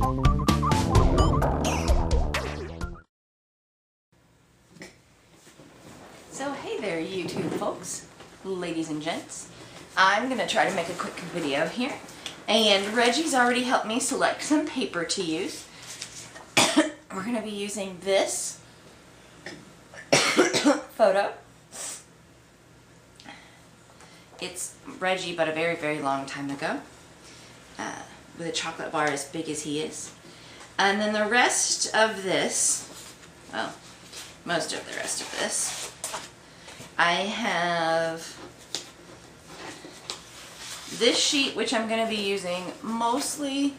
So hey there YouTube folks, ladies and gents. I'm going to try to make a quick video here, and Reggie's already helped me select some paper to use. We're going to be using this photo. It's Reggie, but a very, very long time ago, with a chocolate bar as big as he is. And then the rest of this, well, most of the rest of this, I have this sheet, which I'm going to be using mostly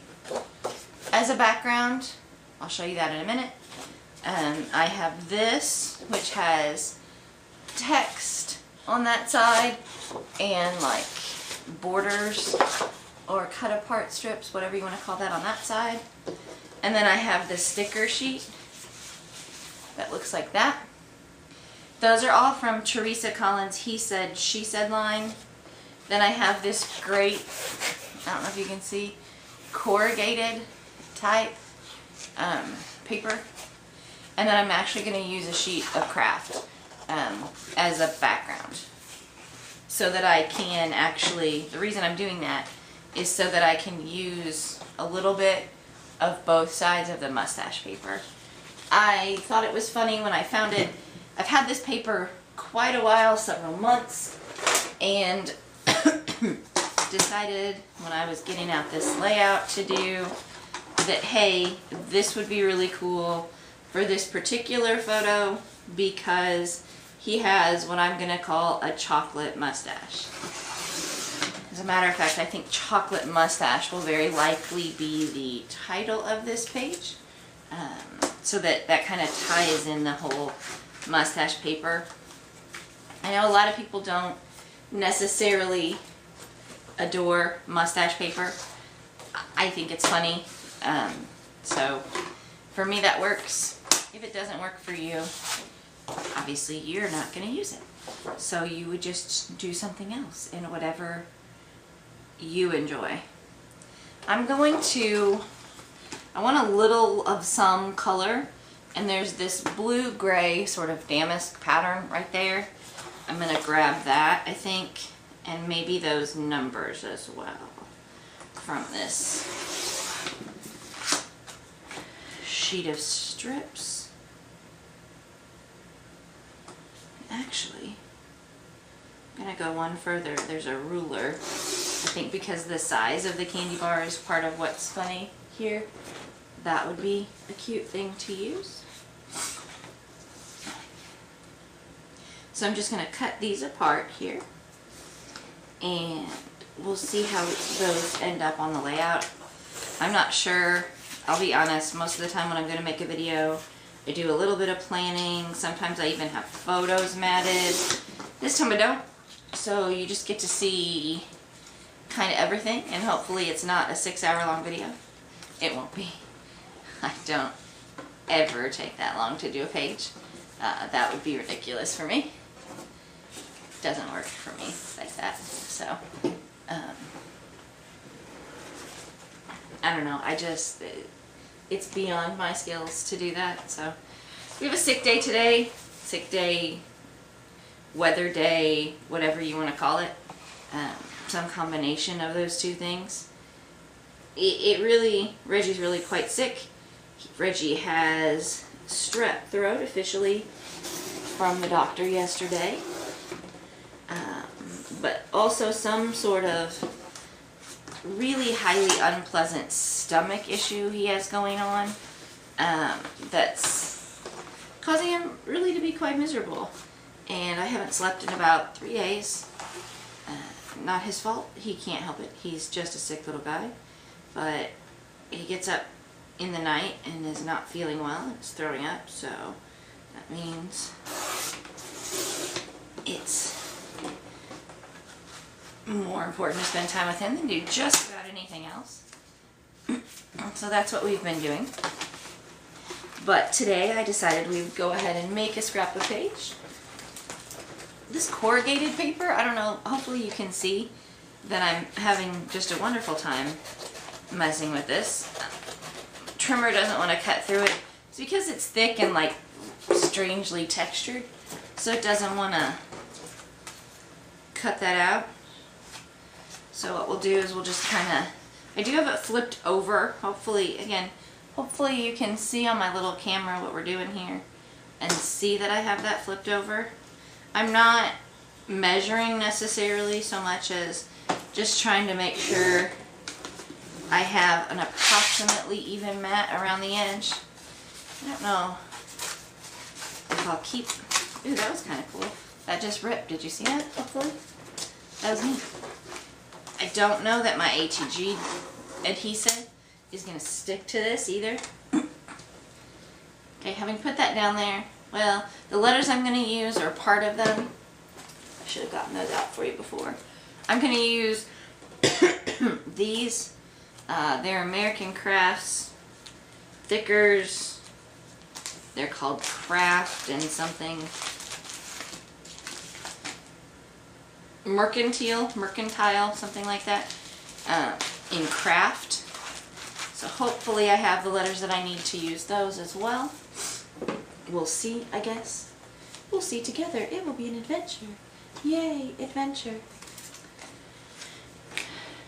as a background. I'll show you that in a minute. I have this, which has text on that side and like borders or cut apart strips, whatever you want to call that, on that side. And then I have the sticker sheet that looks like that. Those are all from Teresa Collins' He Said, She Said line. Then I have this great, I don't know if you can see, corrugated type paper. And then I'm actually going to use a sheet of craft as a background, so that I can actually, the reason I'm doing that is so that I can use a little bit of both sides of the mustache paper. I thought it was funny when I found it. I've had this paper quite a while, several months, and decided when I was getting out this layout to do that, hey, this would be really cool for this particular photo because he has what I'm going to call a chocolate mustache. As a matter of fact, I think chocolate mustache will very likely be the title of this page, so that kind of ties in the whole mustache paper. I know a lot of people don't necessarily adore mustache paper. I think it's funny, so for me that works. If it doesn't work for you, obviously you're not going to use it, so you would just do something else in whatever you enjoy. I want a little of some color, and there's this blue-gray sort of damask pattern right there. I'm going to grab that, I think, and maybe those numbers as well from this sheet of strips. Actually, I'm going to go one further. There's a ruler. I think because the size of the candy bar is part of what's funny here, that would be a cute thing to use. So I'm just going to cut these apart here, and we'll see how those end up on the layout. I'm not sure. I'll be honest, most of the time when I'm going to make a video, I do a little bit of planning. Sometimes I even have photos matted. This time I don't. So you just get to see kind of everything, and hopefully it's not a 6-hour-long video. It won't be. I don't ever take that long to do a page. That would be ridiculous for me. Doesn't work for me like that. So, I don't know. It's beyond my skills to do that. So, we have a sick day today. Sick day, weather day, whatever you want to call it. Some combination of those two things. Reggie's really quite sick. Reggie has strep throat officially from the doctor yesterday. But also some sort of really highly unpleasant stomach issue he has going on, that's causing him really to be quite miserable. And I haven't slept in about 3 days. Not his fault. He can't help it. He's just a sick little guy. But he gets up in the night and is not feeling well. It's throwing up, so that means it's more important to spend time with him than do just about anything else. So that's what we've been doing. But today I decided we would go ahead and make a scrapbook page. This corrugated paper, I don't know, hopefully you can see that I'm having just a wonderful time messing with this. trimmer doesn't want to cut through it. It's because it's thick and like strangely textured, so it doesn't want to cut that out. So what we'll do is we'll just kind of, I do have it flipped over. Hopefully you can see on my little camera what we're doing here and see that I have that flipped over. I'm not measuring necessarily so much as just trying to make sure I have an approximately even mat around the edge. I don't know if I'll keep, ooh, that was kind of cool. That just ripped. Did you see that? Hopefully. That was neat. I don't know that my ATG adhesive is going to stick to this either. Okay, having put that down there, well, the letters I'm going to use are part of them. I should have gotten those out for you before. I'm going to use these. They're American Crafts thickers. They're called Craft and something. Mercantile, something like that, in Craft. So hopefully I have the letters that I need to use those as well. We'll see, I guess. We'll see together. It will be an adventure. Yay, adventure.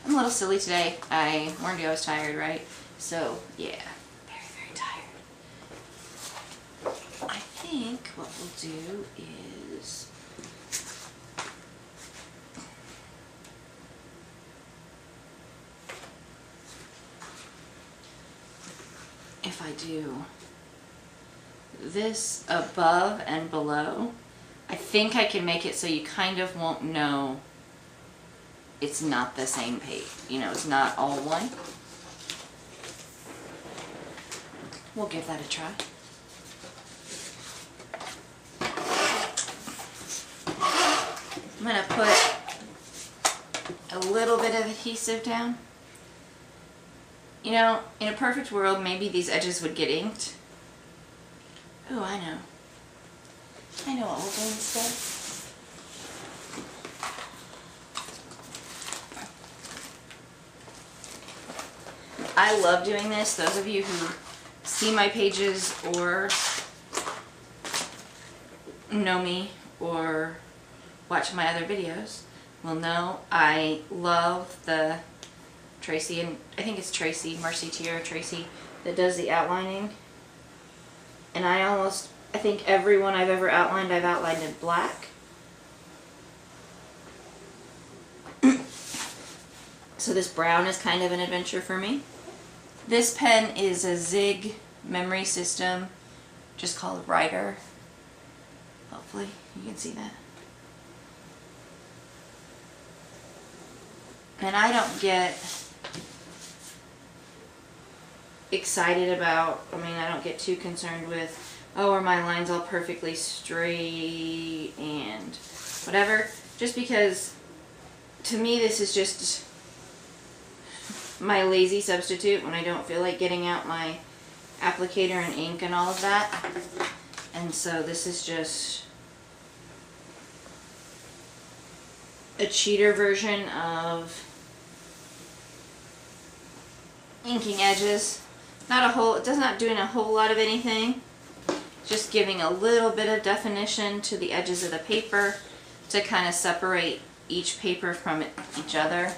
I'm a little silly today. I warned you I was tired, right? So, yeah, very, very tired. I think what we'll do is if I do this above and below, I think I can make it so you kind of won't know it's not the same page. You know, it's not all one. We'll give that a try. I'm going to put a little bit of adhesive down. You know, in a perfect world, maybe these edges would get inked. Oh, I know. I know what we'll do instead. I love doing this. Those of you who see my pages or know me or watch my other videos will know I love the Tracy, and I think it's Tracy, Mercy Tier Tracy, that does the outlining. And I think every one I've ever outlined, I've outlined in black. So this brown is kind of an adventure for me. This pen is a Zig memory system, just called Writer. Hopefully you can see that. And I don't get excited about, I don't get too concerned with, oh, are my lines all perfectly straight and whatever, just because to me this is just my lazy substitute when I don't feel like getting out my applicator and ink and all of that. And so this is just a cheater version of inking edges. It's not doing a whole lot of anything, just giving a little bit of definition to the edges of the paper to kind of separate each paper from each other.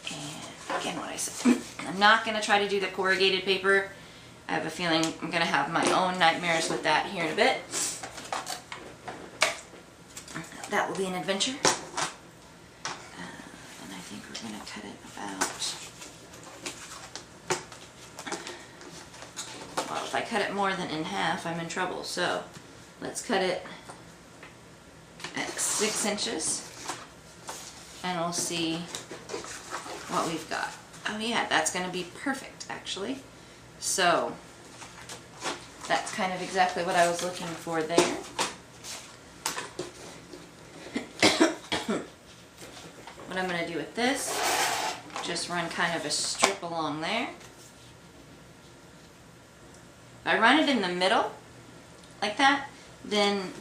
And again, what I said, I'm not going to try to do the corrugated paper. I have a feeling I'm going to have my own nightmares with that here in a bit. That will be an adventure. And I think we're going to cut it about, well, if I cut it more than in half, I'm in trouble. So let's cut it at 6 inches and we'll see what we've got. Oh yeah, that's going to be perfect actually. So that's kind of exactly what I was looking for there. What I'm going to do with this, just run kind of a strip along there. If I run it in the middle, like that, then,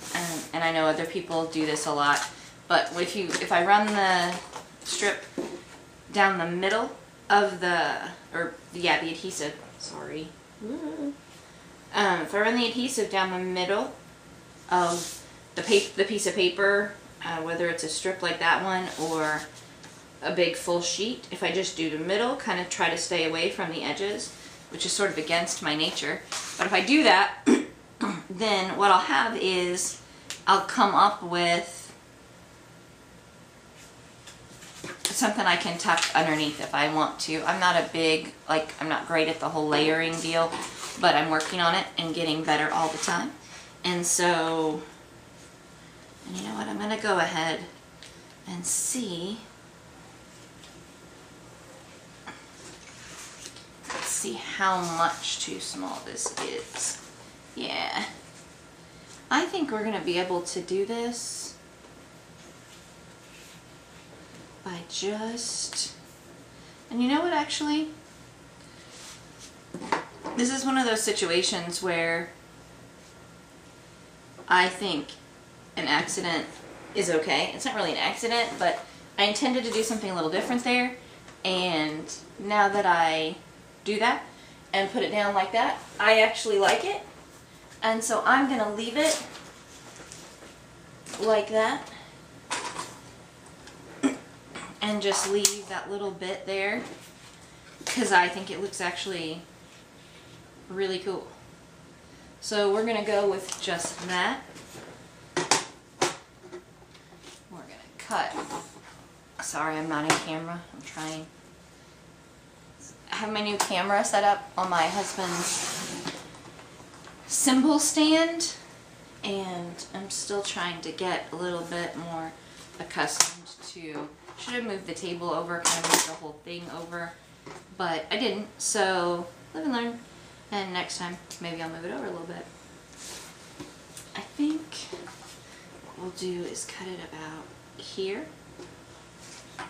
and I know other people do this a lot, but if I run the strip down the middle of the adhesive, sorry, If I run the adhesive down the middle of the piece of paper, whether it's a strip like that one or a big full sheet, if I just do the middle, kind of try to stay away from the edges, which is sort of against my nature. But if I do that, then what I'll have is I'll come up with something I can tuck underneath if I want to. I'm not I'm not great at the whole layering deal, but I'm working on it and getting better all the time. And so, and you know what, I'm going to go ahead and see. Let's see how much too small this is. Yeah. I think we're going to be able to do this by just, and you know what, actually, this is one of those situations where I think an accident is okay. It's not really an accident, but I intended to do something a little different there, and now that I do that and put it down like that, I actually like it, and so I'm going to leave it like that and just leave that little bit there because I think it looks actually really cool. So we're going to go with just that. We're going to cut. Sorry, I'm not in camera. I'm trying. I have my new camera set up on my husband's symbol stand, and I'm still trying to get a little bit more accustomed to, should have moved the table over, kind of moved the whole thing over, but I didn't, so live and learn, and next time maybe I'll move it over a little bit. I think what we'll do is cut it about here,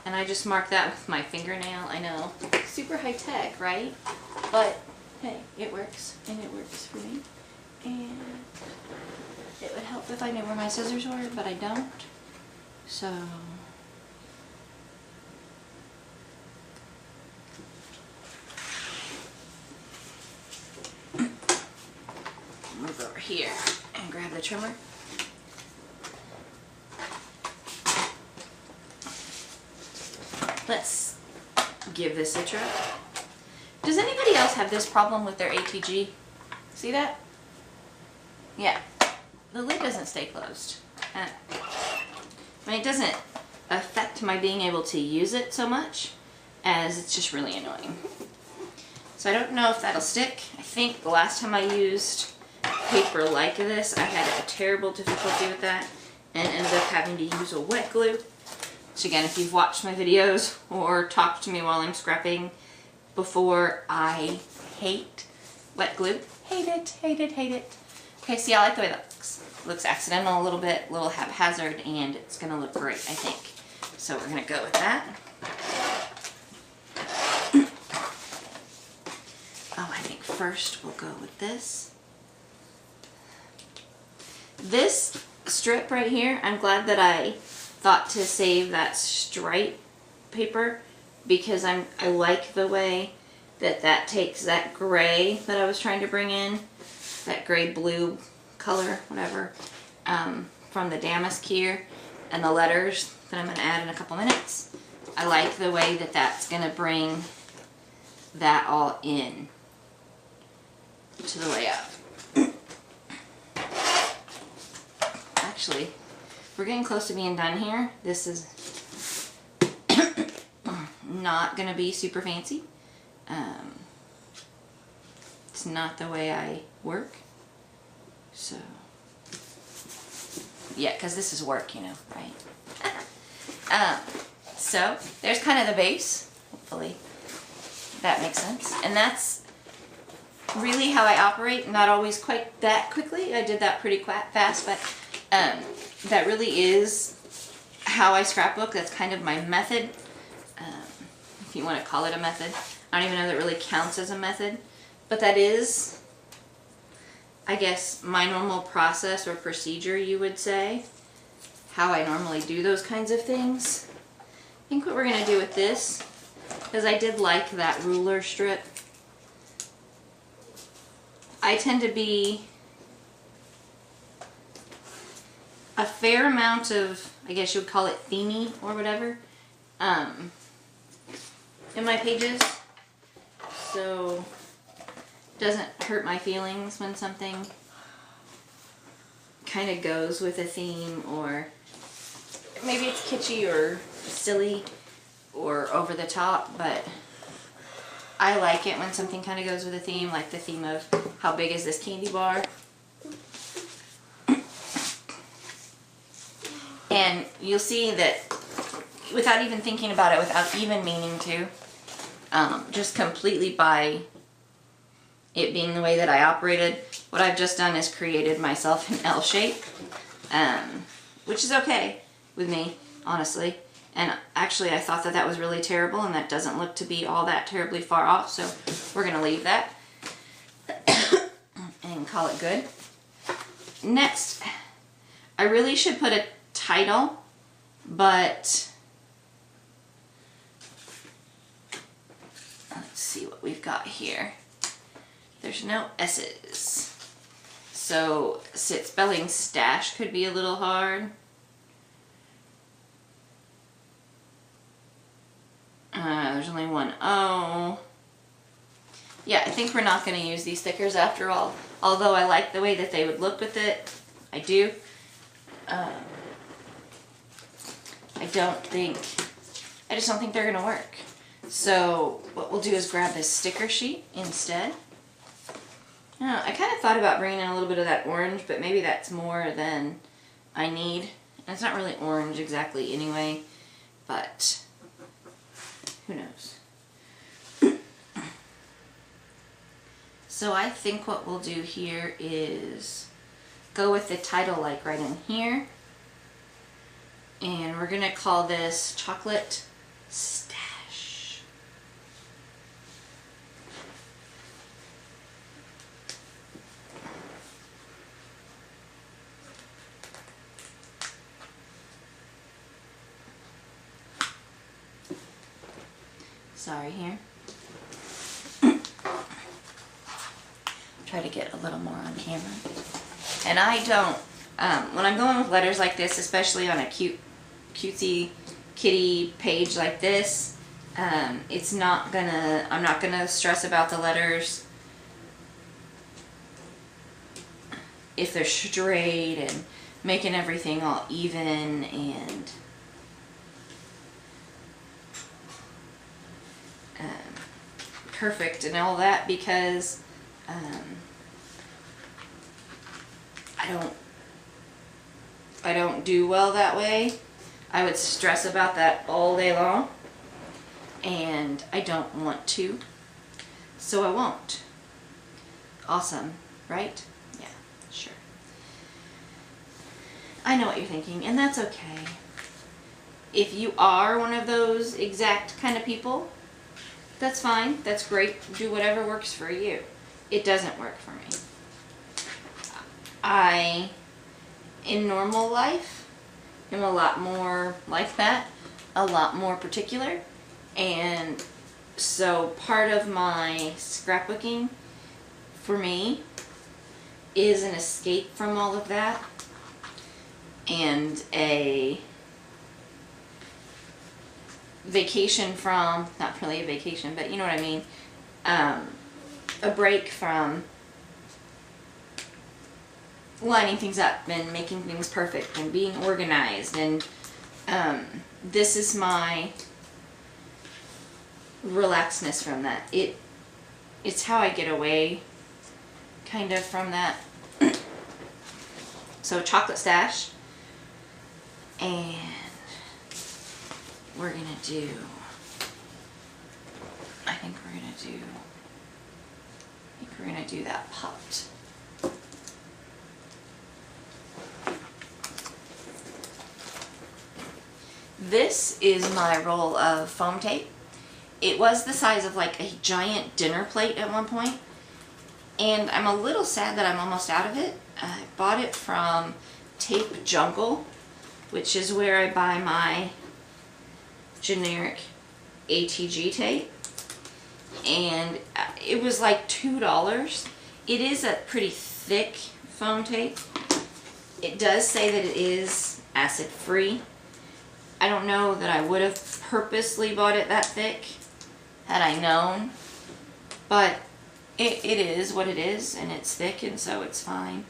and I just mark that with my fingernail. I know, super high tech, right? But hey, it works, and it works for me, and it would help if I knew where my scissors were, but I don't. So move over here and grab the trimmer. Let's give this a try. Does anybody else have this problem with their ATG? See that? Yeah. The lid doesn't stay closed. I mean, it doesn't affect my being able to use it so much as it's just really annoying. So I don't know if that'll stick. I think the last time I used paper like this, I had a terrible difficulty with that and ended up having to use a wet glue. So again, if you've watched my videos or talked to me while I'm scrapping before, I hate wet glue. Hate it, hate it, hate it. Okay, see, I like the way that looks. It looks accidental a little bit, a little haphazard, and it's gonna look great, I think. So we're gonna go with that. Oh, I think first we'll go with this. This strip right here, I'm glad that I thought to save that stripe paper because I like the way that takes that gray that I was trying to bring in, that gray blue color, whatever, from the damask here, and the letters that I'm going to add in a couple minutes. I like the way that that's going to bring that all in to the layout. Actually, we're getting close to being done here. This is not going to be super fancy. It's not the way I work. So, yeah, because this is work, you know, right? So, there's kind of the base. Hopefully that makes sense. And that's really how I operate. Not always quite that quickly. I did that pretty fast, but that really is how I scrapbook. That's kind of my method, if you want to call it a method. I don't even know that it really counts as a method, but that is, I guess, my normal process or procedure, you would say, how I normally do those kinds of things. I think what we're going to do with this, because I did like that ruler strip, I tend to be a fair amount of, I guess you would call it themey or whatever, in my pages. So it doesn't hurt my feelings when something kind of goes with a theme, or maybe it's kitschy or silly or over the top, but I like it when something kind of goes with a theme, like the theme of how big is this candy bar. And you'll see that without even thinking about it, without even meaning to, just completely by it being the way that I operated, what I've just done is created myself an L shape, which is okay with me, honestly. And actually I thought that that was really terrible, and that doesn't look to be all that terribly far off, so we're going to leave that and call it good. Next, I really should put a title, but let's see what we've got here. There's no S's. So spelling stache could be a little hard. There's only one O. Yeah, I think we're not going to use these stickers after all. Although I like the way that they would look with it. I do. I just don't think they're going to work. So what we'll do is grab this sticker sheet instead. I kind of thought about bringing in a little bit of that orange, but maybe that's more than I need. And it's not really orange exactly anyway, but who knows. So I think what we'll do here is go with the title like right in here. And we're going to call this Chocolate Stache. Sorry here. Try to get a little more on camera. And I don't, when I'm going with letters like this, especially on a cutesy kitty page like this, I'm not gonna stress about the letters if they're straight and making everything all even and perfect and all that, because I don't do well that way. I would stress about that all day long, and I don't want to, so I won't. Awesome, right? Yeah, sure. I know what you're thinking, and that's okay. If you are one of those exact kind of people, that's fine, that's great. Do whatever works for you. It doesn't work for me. In normal life, am a lot more like that, a lot more particular, and so part of my scrapbooking for me is an escape from all of that, and a vacation from, not really a vacation, but you know what I mean, a break from lining things up and making things perfect and being organized, and this is my relaxedness from that. It's how I get away kind of from that. So Chocolate Stache, and we're gonna do, I think we're gonna do that popped. This is my roll of foam tape. It was the size of like a giant dinner plate at one point, and I'm a little sad that I'm almost out of it. I bought it from Tape Jungle, which is where I buy my generic ATG tape, and it was like $2, It is a pretty thick foam tape. It does say that it is acid free. I don't know that I would have purposely bought it that thick had I known, but it is what it is, and it's thick, and so it's fine.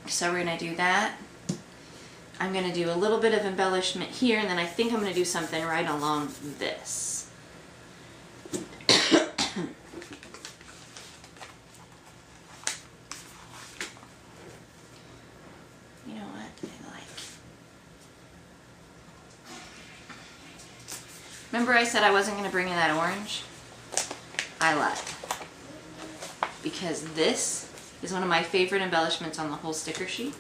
So we're going to do that. I'm going to do a little bit of embellishment here, and then I think I'm going to do something right along this. You know what I like? Remember I said I wasn't going to bring in that orange? I lied. Because this is one of my favorite embellishments on the whole sticker sheet.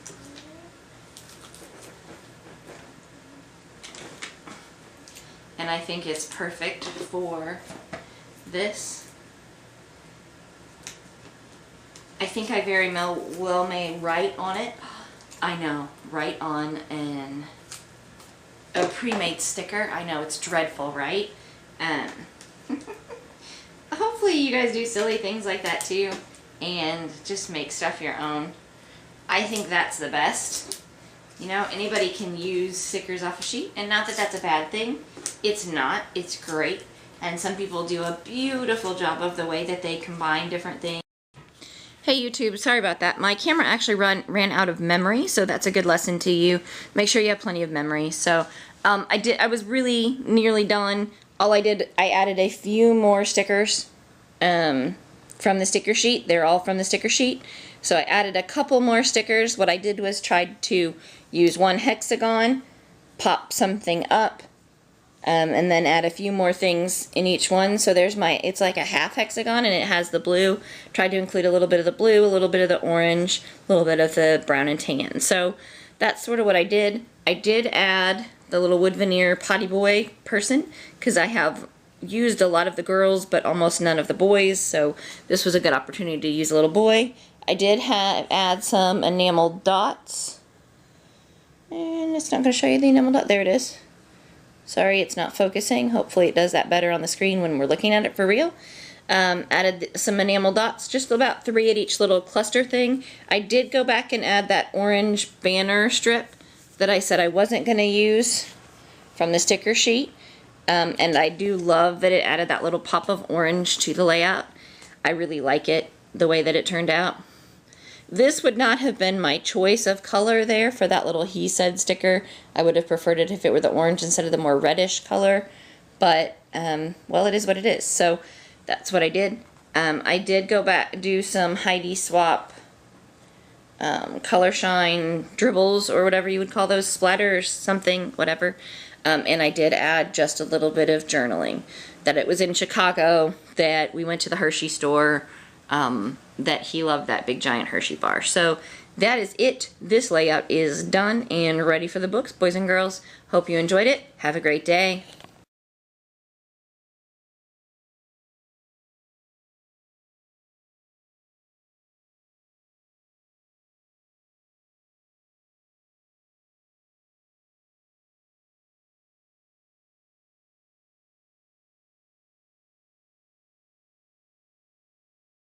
And I think it's perfect for this. I think I very well may write on it. I know, write on a pre-made sticker. I know, it's dreadful, right? Hopefully you guys do silly things like that too, and just make stuff your own. I think that's the best. You know, anybody can use stickers off a sheet, and not that that's a bad thing. It's not. It's great. And some people do a beautiful job of the way that they combine different things. Hey YouTube, sorry about that. My camera actually ran out of memory, so that's a good lesson to you. Make sure you have plenty of memory. So I was really nearly done. I added a few more stickers from the sticker sheet. They're all from the sticker sheet. So I added a couple more stickers. What I did was tried to use one hexagon, pop something up, and then add a few more things in each one. So there's it's like a half hexagon, and it has the blue. Tried to include a little bit of the blue, a little bit of the orange, a little bit of the brown and tan. So that's sort of what I did. I did add the little wood veneer potty boy person, because I have used a lot of the girls but almost none of the boys, so this was a good opportunity to use a little boy. I did add some enamel dots, and it's not going to show you the enamel dot. There it is. Sorry, it's not focusing. Hopefully it does that better on the screen when we're looking at it for real. Added some enamel dots, just about 3 at each little cluster thing. I did go back and add that orange banner strip that I said I wasn't going to use from the sticker sheet. And I do love that it added that little pop of orange to the layout. I really like it, the way that it turned out. This would not have been my choice of color there for that little he said sticker. I would have preferred it if it were the orange instead of the more reddish color. But, well, it is what it is. So that's what I did. I did go back, do some Heidi Swap color shine dribbles, or whatever you would call those, splatters, something, whatever. And I did add just a little bit of journaling, that it was in Chicago, that we went to the Hershey store, that he loved that big giant Hershey bar. So that is it. This layout is done and ready for the books, boys and girls. Hope you enjoyed it. Have a great day.